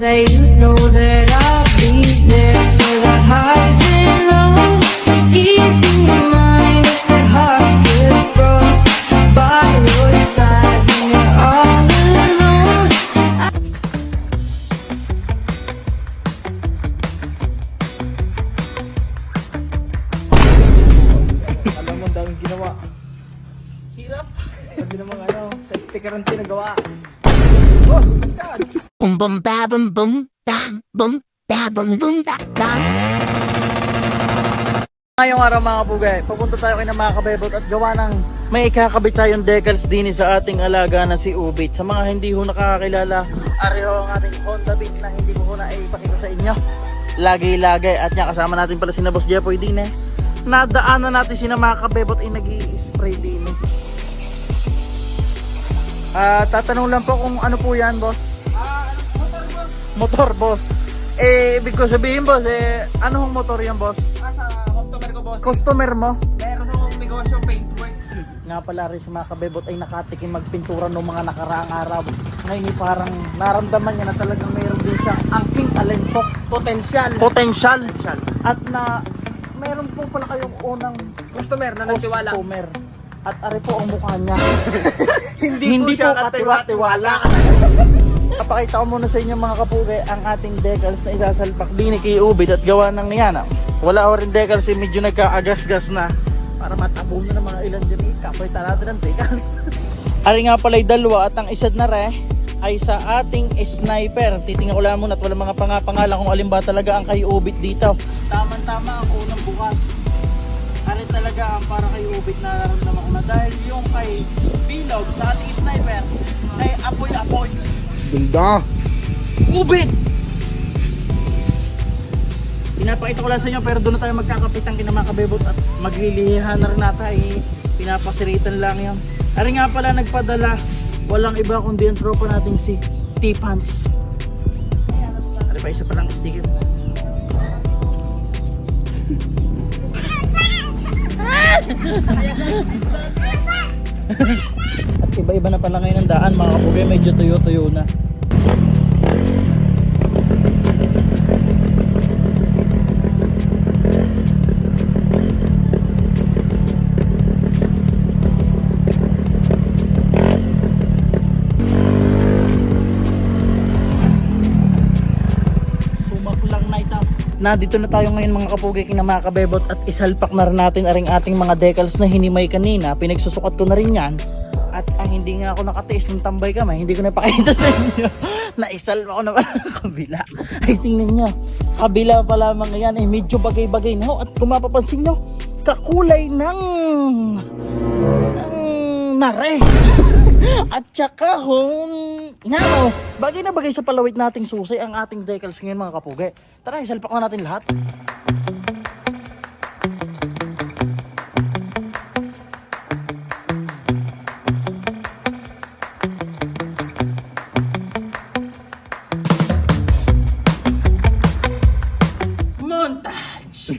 That you know that I'll be there for the highs and lows. Keeping in mind if the heart gets broke by your side when you're all alone. Alam mo, daming ginawa. Hirap. Sabi naman sa stikeran pinagawa. Oh, God! Boom boom ba boom boom ba boom ba ba. Ngayong araw mga pugay, papunta tayo kay na mga kabebot at gawa ng may ikakabit tayong decals din sa ating alaga na si Ubit. Sa mga hindi ho nakakakilala, ariho ang ating Honda Beat na hindi ko na ipakita sa inyo. Lagi-lagay at niya kasama natin pala si na Boss Jepoy din eh. Nadaanan natin si na mga kabebot ay nag-i-spray din eh. Tatanong lang po kung ano po yan, boss? Motor, boss. Ibig ko sabihin, boss, ano hong motor yan, boss? Sa customer ko, boss. Customer mo? Meron akong negosyo, paintwork. Nga pala rin sa mga kabebot ay nakatikim magpintura noong mga nakaraang araw. Ngayon parang naramdaman niya na talagang mayroon din siyang angking talentok. Potensyal. At na mayroon po pala kayong unang Customer na nagtiwala. customer. At ari po ang mukha niya. Hindi po siya katiwa-tiwala. Papakita ko muna sa inyo mga kapuge ang ating decals na isasalpak din kay Ubid at gawa ng yan. Wala ko rin decals, medyo nagkaagas-gas na para matabo na ng mga ilan din. Kapoy natin ang decals. Ari nga pala'y dalawa at ang isad na re ay sa ating sniper. Titingnan ko lang muna at wala mga pangapangalan kung alin ba talaga ang kay Ubid dito. Tama-tama ang unang bukas. Ari talaga ang para kay Ubid na nararamdaman ko na dahil yung kay Bilog sa ating sniper ay apoy-apoy. Ganda. Ubid! Pinapakita ko lang sa inyo pero doon na tayo magkakapitang kinamakabebot at maglilihan na rin natin ay pinapasiritan lang yan. Ari nga pala nagpadala, walang iba kundi ang tropa natin si T-Pants. Ari pa isa palang sticker. At iba-iba na pala ngayon ang daan mga kapugay, medyo tuyo-tuyo na. Sumaklang na ito. Dito na tayo ngayon mga kapugay kina mga kabebot at isalpak na rin natin aring ating mga decals na hinimay kanina. Pinagsusukat ko na rin yan. At hindi nga ako nakatiis ng tambay kamay, hindi ko napakita sa inyo. Naisalpak ko na pala kabila. Ay tingnan nyo, kabila pa lamang yan ay medyo bagay-bagay na ho. At kung mapapansin nyo, kakulay ng nare. At saka bagay na bagay sa palawit nating susay ang ating decals ngayon mga kapugay. Tara, isalpak na natin lahat. Montage!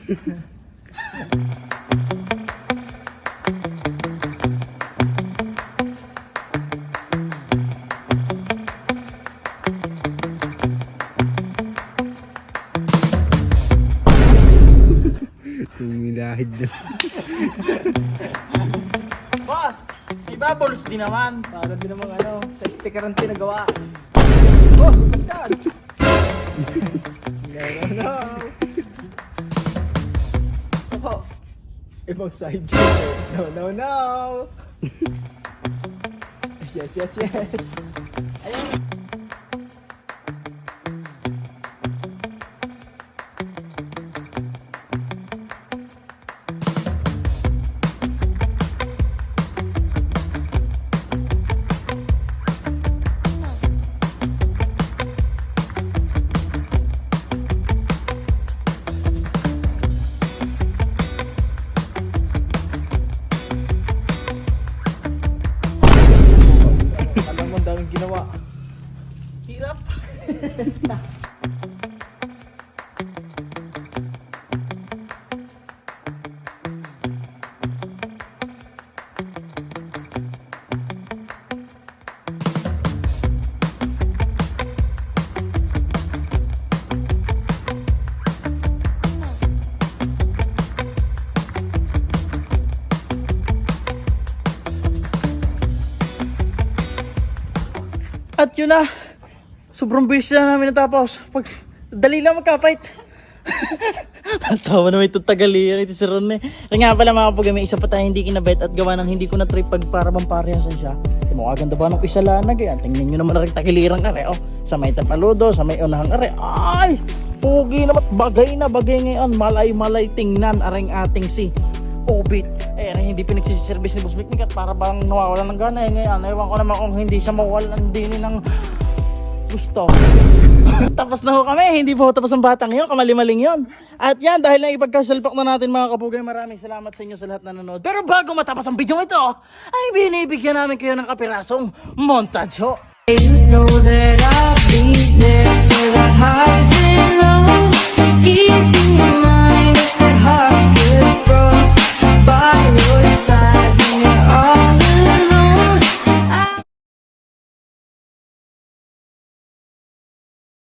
Tumilahid na. Boss! Ibabols din naman. Para din naman sa stikeran pinagawa. Oh, God! No. Oh, Ibang side. No. Yes. ayun. Alam mo, daming ginawa. Hirap. At yun na, sobrang bilis na namin natapos. Pag, dali lang magkapait. Ang tawa naman itong tagaliyan ito si Ron eh. Kaya nga pala mga kapugay, may isa pa tayo hindi kinabet at gawa ng hindi ko na trip pag para bang parehasan siya. Mukha ganda ba ng isa lanag yan? Tingnan nyo naman rin tagilirang are. Oh, sa may tapaludo, sa may unahang are. Ay! Pugi naman, bagay na bagay ngayon. Malay tingnan aring ating si Obit. Eh, hindi pinagsisiservice ni Boss Mikmik at para bang nawawalan ng gana. Eh, ngayon, ewan ko naman kung hindi siya mawalan din ng gusto. Tapos na ho kami, hindi po tapos ang batang yun, kamali-maling yun. At yan, dahil na ipagkasalpak na natin mga kapugay, maraming salamat sa inyo sa lahat na nanonood. Pero bago matapos ang video ito, ay binibigyan namin kayo ng kapirasong montage ho. You know that